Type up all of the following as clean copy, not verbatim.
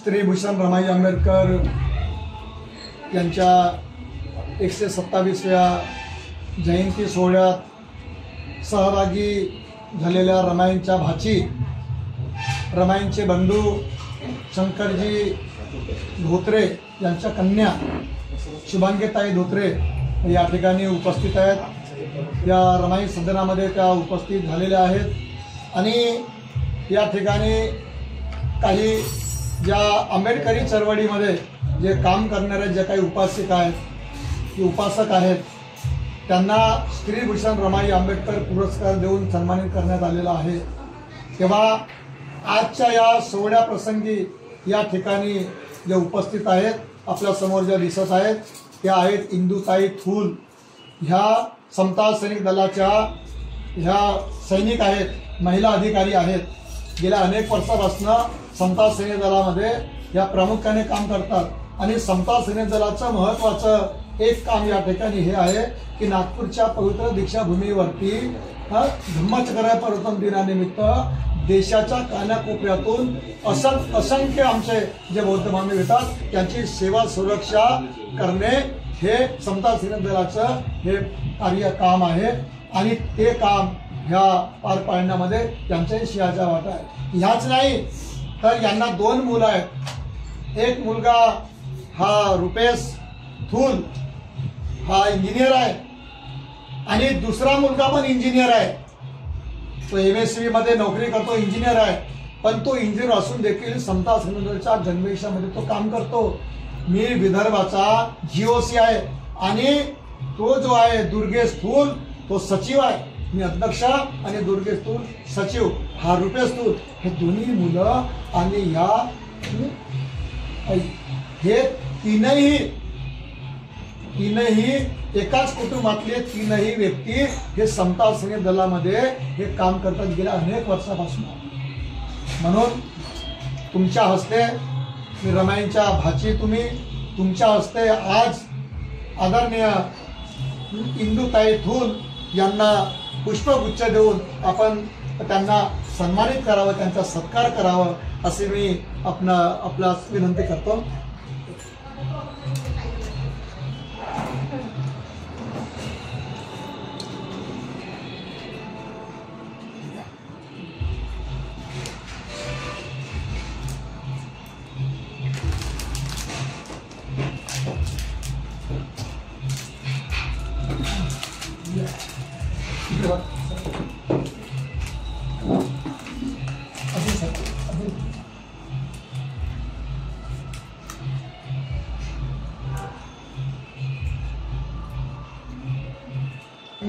स्त्रीभूषण रमाई आंबेडकर यांच्या 127व्या जयंती सोहळ्यात सहभागी झालेल्या रमाईंच्या भाची, रमाईंचे बंधू शंकरजी धोत्रे यांच्या कन्या शुभांगीताई धोत्रे या ठिकाणी उपस्थित आहेत। या रमाई सदनामध्ये त्या उपस्थित झालेल्या आहेत आणि या ठिकाणी काही ज्या आंबेडकरी चळवळीमध्ये जे काम करणारे जे काही उपासिका आहेत, उपासक आहेत, त्यांना स्त्रीभूषण रमाई आंबेडकर पुरस्कार देऊन सन्मानित करण्यात आलेला आहे। तेव्हा आजच्या या सोहळ्या प्रसंगी या ठिकाणी जे उपस्थित आहेत, आपल्या समोर ज्या दिसत आहेत त्या आहेत इंदुताई थूल। ह्या समता सैनिक दलाच्या ह्या सैनिक आहेत, महिला अधिकारी आहेत। गेल्या अनेक वर्षापासून समता सैनिक दलामध्ये या प्रामुख्याने काम करतात आणि समता सैनिक दलाचं महत्त्वाचं एक काम या ठिकाणी हे आहे की नागपूरच्या पवित्र दीक्षाभूमीवरती धम्मचक्र परिवर्तन दिनानिमित्त देशाच्या कानाकोपऱ्यातून असंख्य आमचे जे बौद्ध बांधव येतात त्यांची सेवा सुरक्षा करणे हे समता सैनिक दलाचं हे कार्य काम आहे आणि ते काम ह्या पार पाडण्यामध्ये त्यांचाही सिंहाचा वाटा आहे। ह्याच नाही तर यांना 2 मुलं आहेत। एक मुलगा हा रुपेश थूल हा इंजिनियर आहे आणि दुसरा मुलगा पण इंजिनियर आहे। तो MSc मध्ये नोकरी करतो, इंजिनियर आहे, पण तो इंजिनियर असून देखील समता सैनिक दलाच्या जनमेषामध्ये तो काम करतो। मी विदर्भाचा GOC आहे आणि तो जो आहे दुर्गेश थूल तो सचिव आहे। मी अध्यक्ष आणि दुर्गेश थूल सचिव, हा रुपेश थूल, हे दोन्ही मुलं आणि हे तीनही एकाच कुटुंबातले 3ही व्यक्ती हे समता सैनिक दलामध्ये हे काम करतात गेल्या अनेक वर्षापासून। म्हणून तुमच्या हस्ते मी रमाईंच्या भाची तुमच्या हस्ते आज आदरणीय इंदुताई थूल यांना पुष्पगुच्छ देऊन आपण त्यांना सन्मानित करावं, त्यांचा सत्कार करावा असे मी आपला विनंती करतो।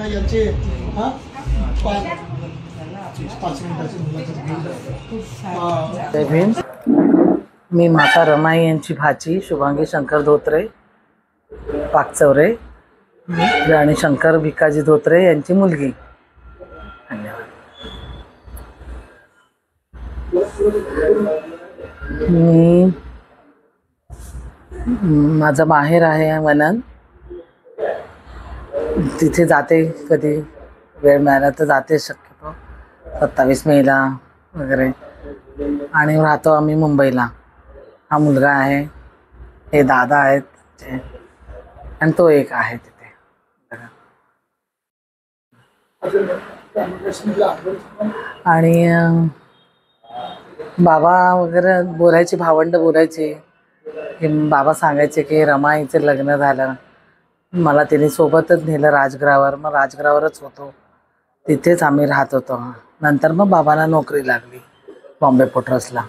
याचे 5 मिनिटाचे मी माता रमाई यांची भाची शुभांगी शंकर धोत्रे पाकचौरे आणि शंकर भिकाजी धोत्रे यांची मुलगी। धन्यवाद। मी माझं माहेर आहे वनन, तिथे जाते, कधी वेळ मिळाला तर जाते, शक्यतो 27 मेला वगैरे, आणि राहतो आम्ही मुंबईला। हा मुलगा आहे, हे दादा आहेत आणि तो एक आहे तिथे। आणि बाबा वगैरे बोलायचे, भावंड बोलायचे की बाबा सांगायचे की रमाईचं लग्न झालं, मला तिने सोबतच नेलं राजगृहावर, मग राजगृहावरच होतो, तिथेच आम्ही राहत होतो। नंतर मग बाबांना नोकरी लागली बॉम्बे पोर्ट्रसला।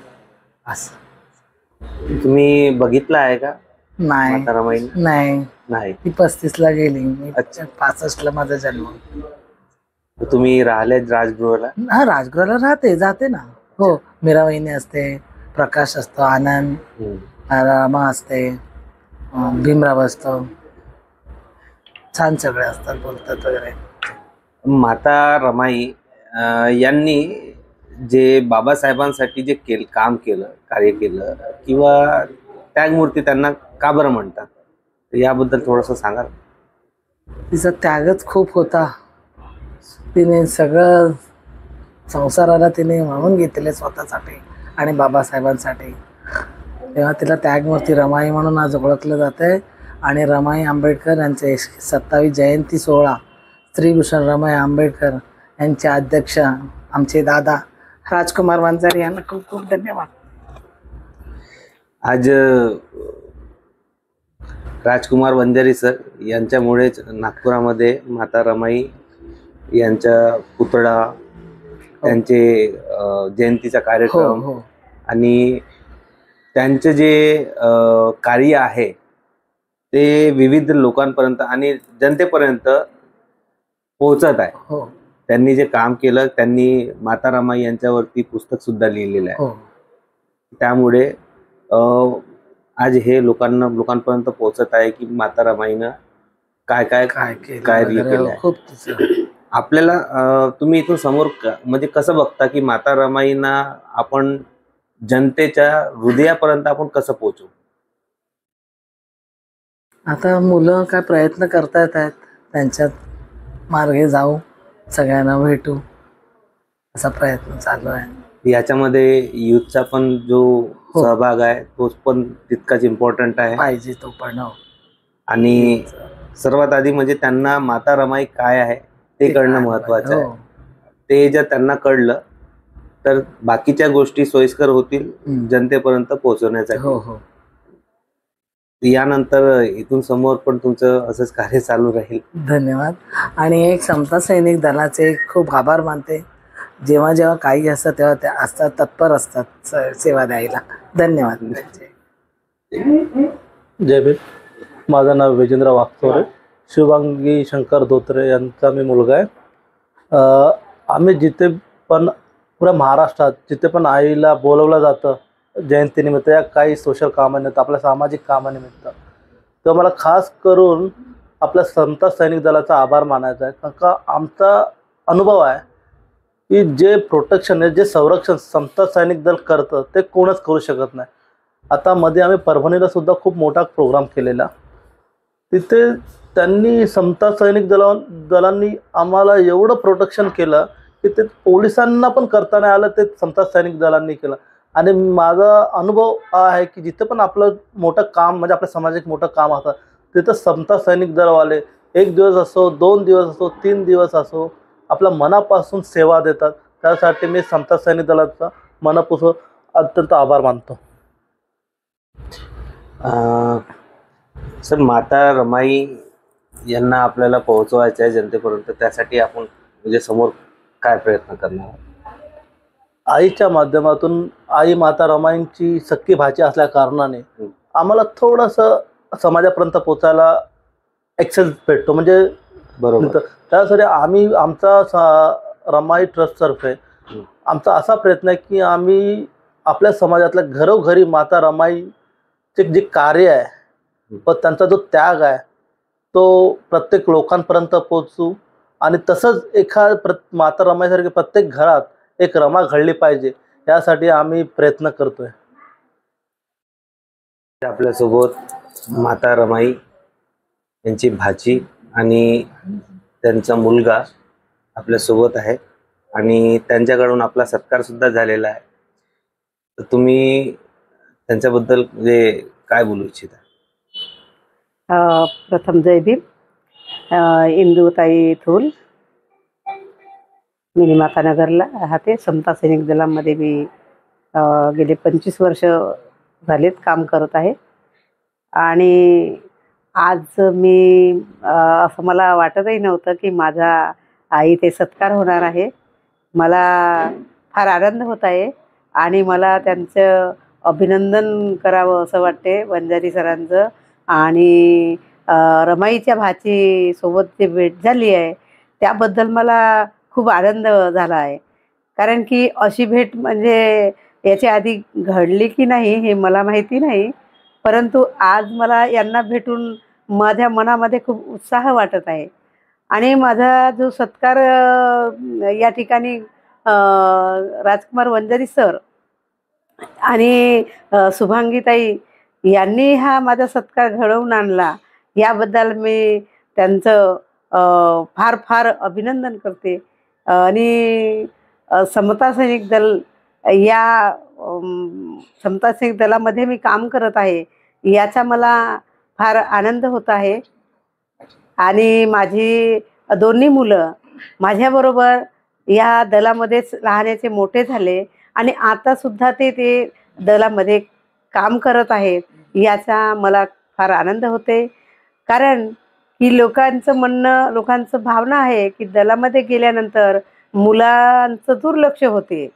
असं तुम्ही बघितलं आहे का? नाही नाही, ती 35ला गेली, मी 65ला माझा जन्म। तुम्ही राहिले राजगृहाला? हा, राजगृहाला राहते, जाते ना। हो, मीरा वहिनी असते, प्रकाश असतो, आनंद, रामा असते, भीमराव असतो, छान सगळे असतात, बोलतात वगैरे। माता रमाई यांनी जे बाबासाहेबांसाठी जे काम केलं, कार्य केलं, किंवा त्यागमूर्ती त्यांना का बरं म्हणतात, याबद्दल थोडंसं सांगाल? तिचा त्यागच खूप होता, तिने सगळं संसाराला तिने वाहून घेतले स्वतःसाठी आणि बाबासाहेबांसाठी। तेव्हा तिला त्यागमूर्ती रमाई म्हणून आज ओळखलं जातं. आणि रमाई आंबेडकर यांचे 27वी जयंती सोहळा श्रीभूषण रमाई आंबेडकर यांचे अध्यक्ष आमचे दादा राजकुमार वंजारी यांना खूप खूप धन्यवाद. आज राजकुमार वंजारी सर यांच्यामुळेच नागपुरामध्ये माता रमाई यांचा पुतळा, त्यांचे जयंतीचा कार्यक्रम हो. आणि त्यांचे जे कार्य आहे ते विविध लोकांपर्यंत आणि जनतेपर्यंत पोहोचत आहे. हो. त्यांनी जे काम केलं, त्यांनी माता रमाई यांच्यावरती पुस्तक सुद्धा लिहिलेलं आहे. हो. त्यामुळे आज हे लोकांपर्यंत पोहोचत आहे की माता रमाईनं काय केलं आहे. खूप आपल्याला तुम्ही इथून समोर म्हणजे कसं बघता की माता रमाईना आपण जनतेच्या हृदयापर्यंत आपण कसं पोहोचू? आता मुलं काय प्रयत्न करतायत आहेत, त्यांच्यात मार्गे जाऊ, सगळ्यांना भेटू, असा प्रयत्न चालू आहे. याच्यामध्ये युथचा पण जो सहभाग आहे तो पण तितकाच इम्पॉर्टंट आहे पाहिजे तो पण. आणि सर्वात आधी म्हणजे त्यांना माता रमाई काय आहे ते कळणं महत्वाचं आहे. ते जर त्यांना कळलं तर बाकीच्या गोष्टी सोयीस्कर होतील जनतेपर्यंत पोहोचवण्यासाठी. हो. यानंतर इथून समोर पण तुमचं असंच कार्य चालू राहील. धन्यवाद. आणि एक समता सैनिक दलाचे खूप आभार मानते. जेव्हा जेव्हा काही असतं तेव्हा ते असतात, तत्पर असतात सेवा द्यायला. धन्यवाद. जय भीम. माझं नाव विजेंद्र वागचौरे, शिवांगी शंकर धोत्रे यांचा मी मुलगा आहे. आम्ही जिथे पण पुऱ्या महाराष्ट्रात जिथे पण आईला बोलवलं जातं जयंतीनिमित्त या काही सोशल कामानिमित्त, आपल्या सामाजिक कामानिमित्त, तर मला खास करून आपल्या समता सैनिक दलाचा आभार मानायचा आहे. कारण का आमचा अनुभव आहे की जे प्रोटेक्शन आहे, जे संरक्षण समता सैनिक दल करतं ते कोणच करू शकत नाही. आता मध्ये आम्ही परभणीला सुद्धा खूप मोठा प्रोग्राम केलेला. तिथे त्यांनी समता सैनिक दलांनी आम्हाला एवढं प्रोटेक्शन केलं की ते पोलिसांना पण करता नाही आलं, ते समता सैनिक दलांनी केलं. आणि माझा अनुभव हा आहे की जिथे पण आपलं मोठं काम म्हणजे आपल्या सामाजिक मोठं काम असतं तिथं समता सैनिक दलवाले 1 दिवस असो, 2 दिवस असो, 3 दिवस असो, आपल्या मनापासून सेवा देतात. त्यासाठी मी समता सैनिक दलाचा मनापासून अत्यंत आभार मानतो. सर, माता रमाई यांना आपल्याला पोहोचवायचं आहे जनतेपर्यंत, त्यासाठी आपण म्हणजे समोर काय प्रयत्न करणार? आईच्या माध्यमातून आई माता रमाईंची सख्खी भाची असल्या कारणाने आम्हाला थोडंसं समाजापर्यंत पोचायला ॲक्सेस भेटतो. म्हणजे बरोबर, त्यासाठी आम्ही आमचा रमाई ट्रस्टतर्फे आमचा असा प्रयत्न आहे की आम्ही आपल्या समाजातल्या घरोघरी माता रमाईचे जे कार्य आहे व त्यांचा जो त्याग आहे तो प्रत्येक लोकांपर्यंत पोचू. आणि तसंच माता रमाईसारखे प्रत्येक घरात एक रमा घडली पाहिजे यासाठी आम्ही प्रयत्न करतोय. आपल्यासोबत माता रमाई यांची भाची आणि त्यांचा मुलगा आपल्यासोबत आहे आणि त्यांच्याकडून आपला सत्कार सुद्धा झालेला आहे. तर तुम्ही त्यांच्याबद्दल म्हणजे काय बोलू इच्छिता? प्रथम जय भीम. इंदुताई थोल, मी निमातानगरला राहते. समता सैनिक दलामध्ये मी गेले 25 वर्ष झालेत काम करत आहे. आणि आज मी असं मला वाटतही नव्हतं की माझा आई ते सत्कार होणार आहे. मला फार आनंद होत आहे आणि मला त्यांचं अभिनंदन करावं असं वाटते, वंजारी सरांचं. आणि रमाईच्या भाचीसोबत जी भेट झाली आहे त्याबद्दल मला खूप आनंद झाला आहे. कारण की अशी भेट म्हणजे याच्या आधी घडली की नाही हे मला माहिती नाही, परंतु आज मला यांना भेटून माझ्या मनामध्ये खूप उत्साह वाटत आहे. आणि माझा जो सत्कार या ठिकाणी राजकुमार वंजारी सर आणि शुभांगीताई यांनी हा माझा सत्कार घडवून आणला, याबद्दल मी त्यांचं फार फार अभिनंदन करते. आणि समता सैनिक दल या समता सैनिक दलामध्ये मी काम करत आहे याचा मला फार आनंद होत आहे. आणि माझी दोन्ही मुलं माझ्याबरोबर या दलामध्येच लहानाचे मोठे झाले आणि आता सुद्धा ते दलामध्ये काम करत आहेत याचा मला फार आनंद होते. कारण की लोकांचं म्हणणं, लोकांचं भावना आहे की दलामध्ये गेल्यानंतर मुलांचं दुर्लक्ष होते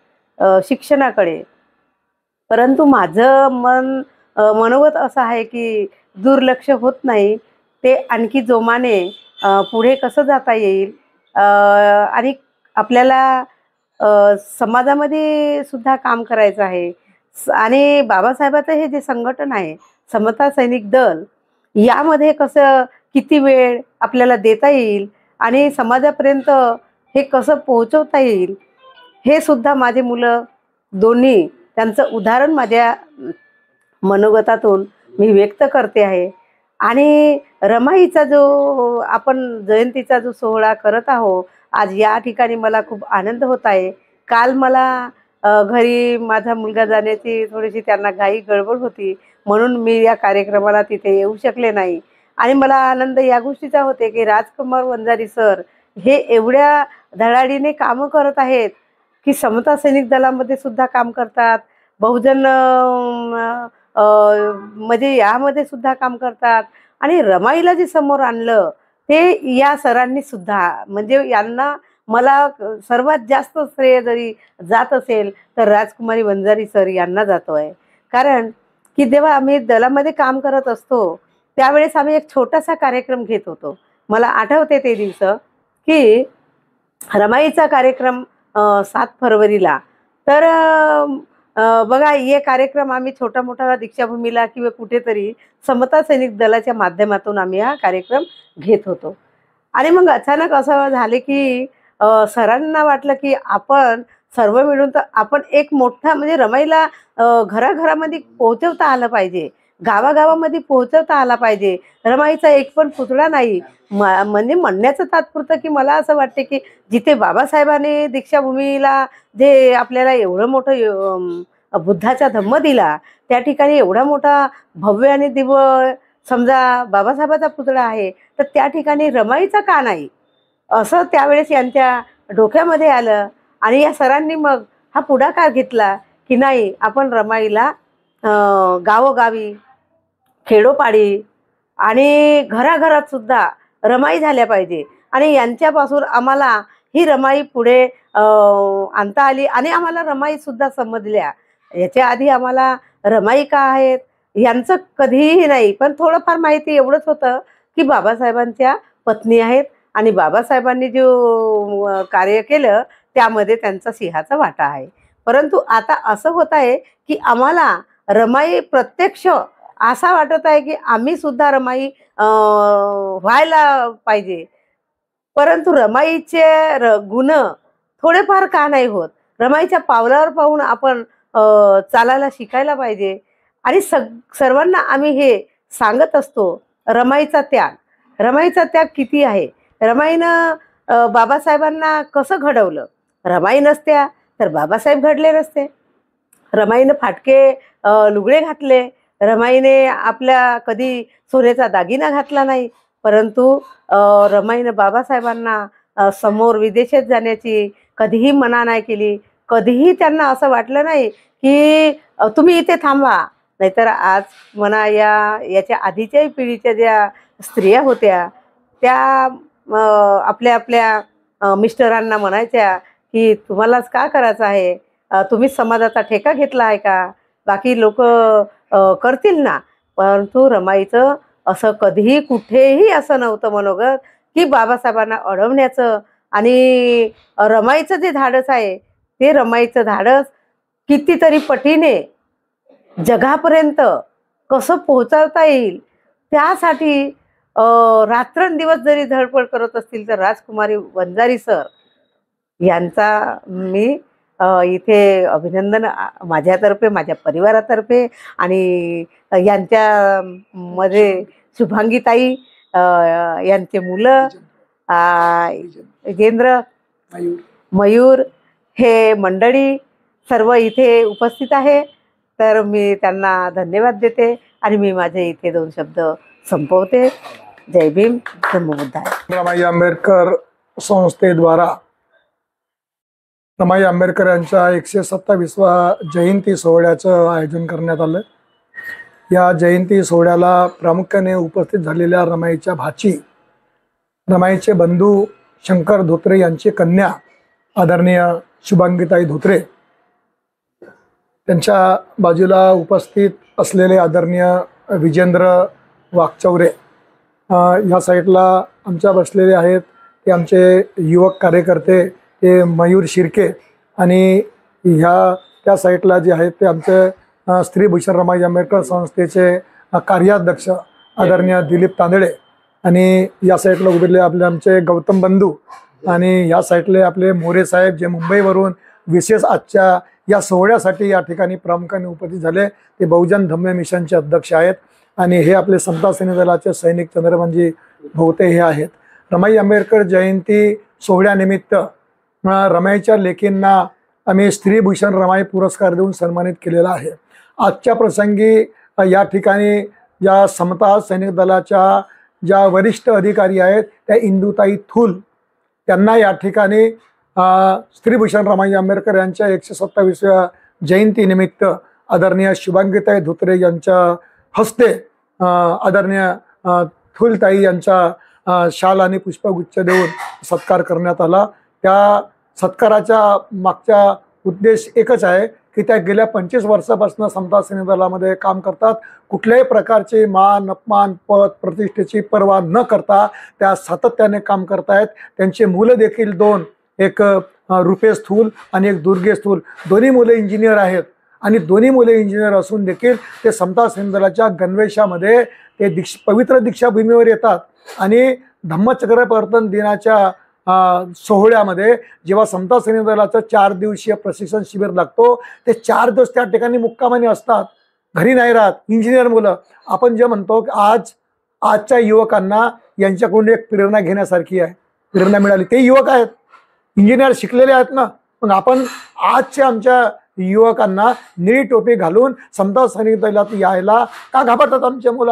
शिक्षणाकडे. परंतु माझं मनोगत असं आहे की दुर्लक्ष होत नाही, ते आणखी जोमाने पुढे कसं जाता येईल आणि आपल्याला समाजामध्ये सुद्धा काम करायचं आहे. आणि बाबासाहेबाचं हे जे संघटन आहे समता सैनिक दल, यामध्ये कसं किती वेळ आपल्याला देता येईल आणि समाजापर्यंत हे कसं पोहोचवता येईल हे सुद्धा माझे मुलं दोन्ही त्यांचं उदाहरण माझ्या मनोगतातून मी व्यक्त करते आहे. आणि रमाईचा जो आपण जयंतीचा जो सोहळा करत आहोत आज या ठिकाणी मला खूप आनंद होत आहे. काल मला घरी माझा मुलगा जाण्याची थोडीशी त्यांना घाई गडबड होती, म्हणून मी या कार्यक्रमाला तिथे येऊ शकले नाही. आणि मला आनंद या गोष्टीचा होते की राजकुमार वंजारी सर हे एवढ्या धडाडीने कामं करत आहेत की समता सैनिक दलामध्ये सुद्धा काम करतात, बहुजन म्हणजे यामध्ये सुद्धा काम करतात. आणि रमाईला जे समोर आणलं ते या सरांनी सुद्धा, म्हणजे यांना मला सर्वात जास्त श्रेय जरी जात असेल तर राजकुमारी वंजारी सर यांना जातो आहे. कारण की जेव्हा आम्ही दलामध्ये काम करत असतो त्यावेळेस आम्ही एक छोटासा कार्यक्रम घेत होतो. मला आठवते ते दिवस की रमाईचा कार्यक्रम 7 फरवरीला. तर बघा हे कार्यक्रम आम्ही छोटा मोठा दीक्षाभूमीला किंवा कुठेतरी समता सैनिक दलाच्या माध्यमातून आम्ही हा कार्यक्रम घेत होतो. आणि मग अचानक असं झाले की सरांना वाटलं की आपण सर्व मिळून तर आपण एक मोठा म्हणजे रमाईला घराघरामध्ये पोहोचवता आलं पाहिजे, गावागावामध्ये पोहोचवता आला पाहिजे. रमाईचा एक पण पुतळा नाही. म्हणजे म्हणण्याचं तात्पुरतं की मला असं वाटते की जिथे बाबासाहेबांनी दीक्षाभूमीला जे आपल्याला एवढं मोठं बुद्धाचा धम्म दिला त्या ठिकाणी एवढा मोठा भव्य आणि दिव्य समजा बाबासाहेबाचा पुतळा आहे, तर त्या ठिकाणी रमाईचा का नाही असं त्यावेळेस यांच्या डोक्यामध्ये आलं. आणि या सरांनी मग हा पुढाकार घेतला की नाही आपण रमाईला गावोगावी खेडोपाडी आणि घराघरात सुद्धा रमाई झाल्या पाहिजे. आणि यांच्यापासून आम्हाला ही रमाई पुढे आणता आली आणि आम्हाला रमाई सुद्धा समजल्या. याच्या आधी आम्हाला रमाई का आहेत यांचं कधीही नाही, पण थोडंफार माहिती एवढंच होतं की बाबासाहेबांच्या पत्नी आहेत आणि बाबासाहेबांनी जो कार्य केलं त्यामध्ये त्यांचा सिंहाचा वाटा आहे. परंतु आता असं होत आहे की आम्हाला रमाई प्रत्यक्ष असा वाटत आहे की आम्ही सुद्धा रमाई व्हायला पाहिजे. परंतु रमाईचे गुण थोडेफार का नाही होत, रमाईच्या पावलावर पाहून आपण चालायला शिकायला पाहिजे. आणि सर्वांना आम्ही हे सांगत असतो रमाईचा त्याग किती आहे. रमाईनं बाबासाहेबांना कसं घडवलं, रमाई नसत्या तर बाबासाहेब घडले नसते. रमाईनं फाटके लुगडे घातले, रमाईने आपल्या कधी सोन्याचा दागिना घातला नाही, परंतु रमाईनं बाबासाहेबांना समोर विदेशात जाण्याची कधीही मना नाही केली. कधीही त्यांना असं वाटलं नाही की तुम्ही इथे थांबा. नाहीतर आज म्हणा याच्या आधीच्याही पिढीच्या ज्या स्त्रिया होत्या त्या आपल्या आपल्या मिस्टरांना म्हणायच्या की तुम्हालाच का करायचं आहे, तुम्ही समाजाचा ठेका घेतला आहे का, बाकी लोक करतील ना. परंतु रमाईचं असं कधीही कुठेही असं नव्हतं मनोगत की बाबासाहेबांना अडवण्याचं. आणि रमाईचं जे धाडस आहे ते रमाईचं धाडस कितीतरी पटीने जगापर्यंत कसं पोहोचवता येईल त्यासाठी रात्रंदिवस जरी धडपड करत असतील तर राजकुमारी वंजारी सर यांचा मी इथे अभिनंदन माझ्यातर्फे, माझ्या परिवारातर्फे आणि यांच्यामध्ये शुभांगीताई, यांचे मुलं विजेंद्र, मयूर हे मंडळी सर्व इथे उपस्थित आहे, तर मी त्यांना धन्यवाद देते आणि मी माझे इथे 2 शब्द संपवते. जय भीम, धम्मबुद्धाय. रमाई आंबेडकर संस्थेद्वारा रमाई आंबेडकर यांच्या 127व्या जयंती सोहळ्याचं आयोजन करण्यात आलं. या जयंती सोहळ्याला प्रामुख्याने उपस्थित झालेल्या रमाईच्या भाची, रमाईचे बंधू शंकर धोत्रे यांची कन्या आदरणीय शुभांगीताई धोत्रे, त्यांच्या बाजूला उपस्थित असलेले आदरणीय विजेंद्र वाकचौरे, ह्या साईडला आमच्या बसलेले आहेत ते आमचे युवक कार्यकर्ते ते मयूर शिर्के, आणि त्या साईडला जे आहेत ते आमचे स्त्री भूषण रमाई आंबेडकर संस्थेचे कार्याध्यक्ष आदरणीय दिलीप तांदळे, आणि या साईडला उभेले आपले आमचे गौतम बंधू, आणि या साईडले आपले मोरे साहेब जे मुंबईवरून विशेष आजच्या या सोहळ्यासाठी या ठिकाणी प्रामुख्याने उपस्थित झाले. ते बहुजन धम्म मिशनचे अध्यक्ष आहेत, आणि हे आपले समता सेना दलाचे सैनिक चंद्रभानजी भोवते हे आहेत. रमाई आंबेडकर जयंती सोहळ्यानिमित्त रमाईच्या लेकींना आम्ही स्त्रीभूषण रमाई पुरस्कार देऊन सन्मानित केलेला आहे. आजच्या प्रसंगी या ठिकाणी ज्या समता सैनिक दलाच्या ज्या वरिष्ठ अधिकारी आहेत त्या इंदुताई थूल, त्यांना या ठिकाणी स्त्रीभूषण रमाई आंबेडकर यांच्या 127व्या जयंतीनिमित्त आदरणीय शुभांगीताई धोत्रे यांच्या हस्ते आदरणीय थूलताई यांचा शाल आणि पुष्पगुच्छ देऊन सत्कार करण्यात आला. त्या सत्काराच्या मागचा उद्देश एकच आहे की त्या गेल्या 25 वर्षापासून समता सैनिक दलामध्ये काम करतात. कुठल्याही प्रकारचे मान अपमान पद प्रतिष्ठेची पर्वा न करता त्या सातत्याने काम करतायत. त्यांचे मुलं देखील 2, एक रुपेश थूल आणि एक दुर्गेश थूल, दोन्ही मुलं इंजिनियर आहेत, आणि दोन्ही मुले इंजिनियर असून देखील ते समता सैनिक दलाच्या गणवेशामध्ये ते पवित्र दीक्षाभूमीवर येतात. आणि धम्मचक्र प्रवर्तन दिनाच्या सोहळ्यामध्ये जेव्हा समता सैनिक दलाचं 4 दिवसीय प्रशिक्षण शिबिर लागतो, ते 4 दिवस त्या ठिकाणी मुक्कामाने असतात, घरी नाही राहत. इंजिनियर मुलं, आपण जे म्हणतो की आजच्या युवकांना यांच्याकडून एक प्रेरणा घेण्यासारखी आहे, प्रेरणा मिळाली. ते युवक आहेत, इंजिनियर शिकलेले आहेत ना. मग आपण आजच्या आमच्या युवकांना निळी टोपी घालून समता सैनिक दलात यायला का घाबरतात? आमच्या मुलं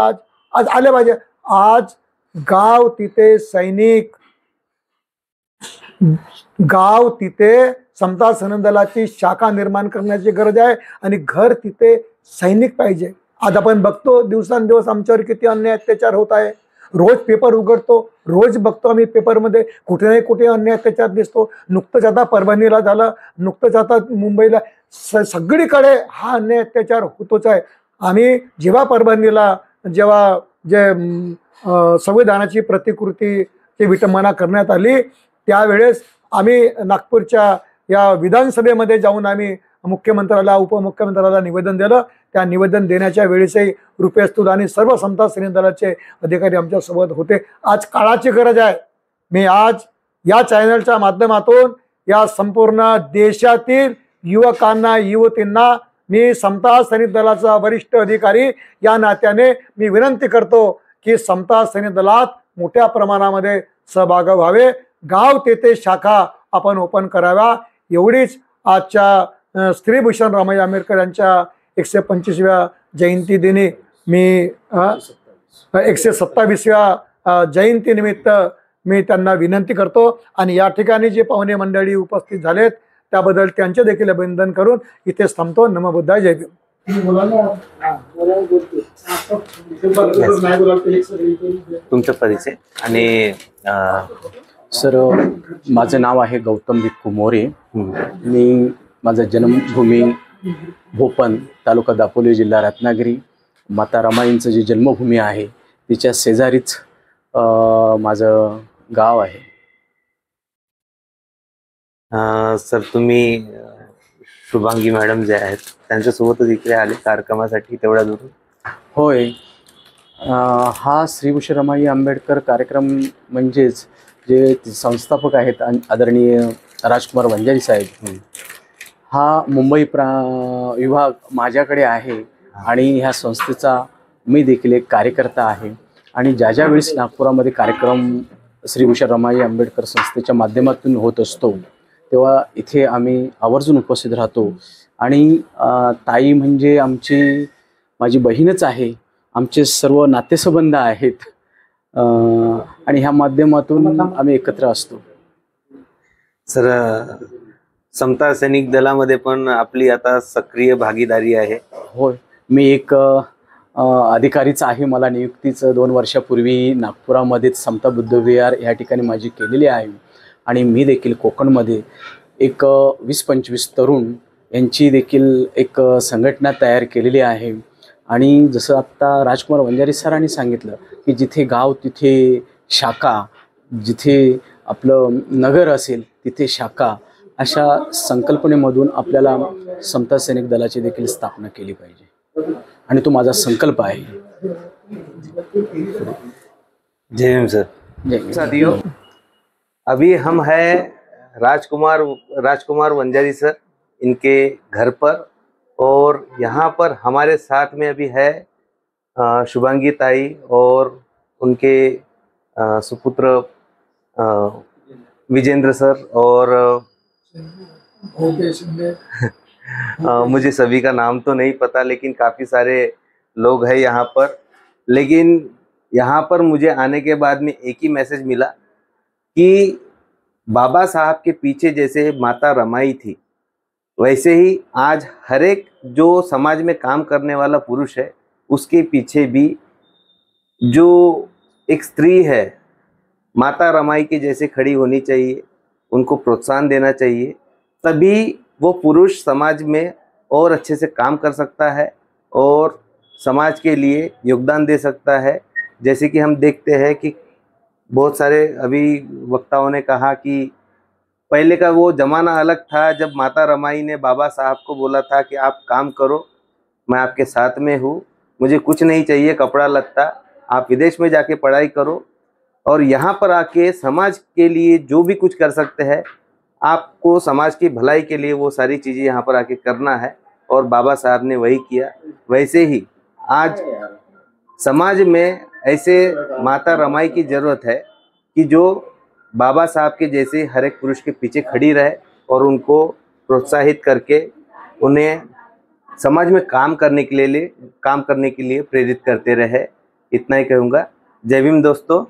आज आले पाहिजे. आज गाव तिथे सैनिक, गाव तिथे समता सैनिक दलाची शाखा निर्माण करण्याची गरज आहे, आणि घर तिथे सैनिक पाहिजे. आज आपण बघतो दिवसांदिवस आमच्यावर किती अन्याय अत्याचार होत आहे. रोज पेपर उघडतो, रोज बघतो आम्ही पेपरमध्ये कुठे नाही कुठे अन्याय अत्याचार दिसतो. नुकतंच आता परभणीला झालं, नुकतंच आता मुंबईला, सगळीकडे हा अन्याय अत्याचार होतोच आहे. आम्ही जेव्हा परभणीला जेव्हा जे संविधानाची प्रतिकृतीची विटंबना करण्यात आली, त्यावेळेस आम्ही नागपूरच्या या विधानसभेमध्ये जाऊन आम्ही मुख्यमंत्र्याला उपमुख्यमंत्र्याला निवेदन दिलं. त्या निवेदन देण्याच्या वेळेसही रुपेश थूल आणि सर्व समता सैनिक दलाचे अधिकारी आमच्यासोबत होते. आज काळाची गरज आहे. मी आज या चॅनलच्या माध्यमातून या संपूर्ण देशातील युवकांना युवतींना मी समता सैनिक दलाचा वरिष्ठ अधिकारी या नात्याने मी विनंती करतो की समता सैनिक दलात मोठ्या प्रमाणामध्ये सहभागी व्हावे. गाव तेथे शाखा आपण ओपन कराव्या. एवढीच आजच्या स्त्रीभूषण रमाई आंबेडकर यांच्या 125व्या जयंती दिनी मी 127व्या जयंतीनिमित्त मी त्यांना विनंती करतो. आणि या ठिकाणी जे पाहुणे मंडळी उपस्थित झालेत त्याबद्दल त्यांचे देखील अभिनंदन करून इथेच थांबतो. नमो बुद्धाय, जय भीम. तुमचा परिचय आणि सर, माझं नाव आहे गौतम भिक्खू मोरे. माझा जन्मभूमी भोपन, तालुका दापोली, जिल्हा रत्नागिरी. माता रमाईंचं जी जन्मभूमी आहे तिच्या शेजारीच माझं गाव आहे. सर, तुम्ही शुभांगी मॅडम जे आहेत त्यांच्यासोबतच इकडे आले कार्यक्रमासाठी तेवढ्या दूर? होय, हा श्रीभूषण रमाई आंबेडकर कार्यक्रम म्हणजेच जे संस्थापक आहेत आदरणीय राजकुमार वंजारी साहेब, हा मुंबई विभाग माझ्याकडे आहे आणि ह्या संस्थेचा मी देखील एक कार्यकर्ता आहे. आणि ज्या वेळेस नागपुरामध्ये कार्यक्रम श्रीभूषण रमाई आंबेडकर संस्थेच्या माध्यमातून होत असतो तेव्हा इथे आम्ही आवर्जून उपस्थित राहतो. आणि ताई म्हणजे माझी बहीणच आहे, आमचे सर्व नातेसंबंध आहेत. आणि ह्या माध्यमातून आम्ही एकत्र असतो. सर, समता सैनिक दलामध्ये पण आपली आता सक्रिय भागीदारी आहे. होय, मी एक अधिकारीच आहे. मला नियुक्तीचं 2 वर्षापूर्वी नागपुरामध्येच समता बुद्ध विहार या ठिकाणी माझी केलेली आहे. आणि मी देखील कोकणमध्ये एक 20-25 तरुण यांची देखील एक संघटना तयार केलेली आहे. आणि जसं आत्ता राजकुमार वंजारी सरांनी सांगितलं की जिथे गाव तिथे शाखा, जिथे आपलं नगर असेल तिथे शाखा, अशा संकल्पनेमधून आपल्याला समता सैनिक दलाची देखील स्थापना केली पाहिजे. आणि तो माझा संकल्प आहे. जय भीम सर. जय हिंद. साथियों, अभी हम हैं राजकुमार वंजारी सर इनके घर पर, और यहाँ पर हमारे साथ में अभी है शुभांगी ताई और उनके सुपुत्र विजेंद्र सर, और मुझे सभी का नाम तो नहीं पता, लेकिन काफ़ी सारे लोग हैं यहाँ पर. लेकिन यहाँ पर मुझे आने के बाद में एक ही मैसेज मिला कि बाबा साहब के पीछे जैसे माता रमाई थी, वैसे ही आज हर एक जो समाज में काम करने वाला पुरुष है उसके पीछे भी जो एक स्त्री है माता रमाई के जैसे खड़ी होनी चाहिए, उनको प्रोत्साहन देना चाहिए. तभी वो पुरुष समाज में और अच्छे से काम कर सकता है और समाज के लिए योगदान दे सकता है. जैसे कि हम देखते हैं कि बहुत सारे अभी वक्ताओं ने कहा कि पहले का वो ज़माना अलग था, जब माता रमाई ने बाबा साहब को बोला था कि आप काम करो, मैं आपके साथ में हूँ, मुझे कुछ नहीं चाहिए कपड़ा लत्ता, आप विदेश में जाके पढ़ाई करो और यहाँ पर आके समाज के लिए जो भी कुछ कर सकते हैं, आपको समाज की भलाई के लिए वो सारी चीज़ें यहाँ पर आके करना है. और बाबा साहब ने वही किया. वैसे ही आज समाज में ऐसे माता रमाई की ज़रूरत है कि जो बाबा साहब के जैसे हर एक पुरुष के पीछे खड़ी रहे और उनको प्रोत्साहित करके उन्हें समाज में काम करने के लिए प्रेरित करते रहे. इतना ही कहूँगा. जय भीम दोस्तों.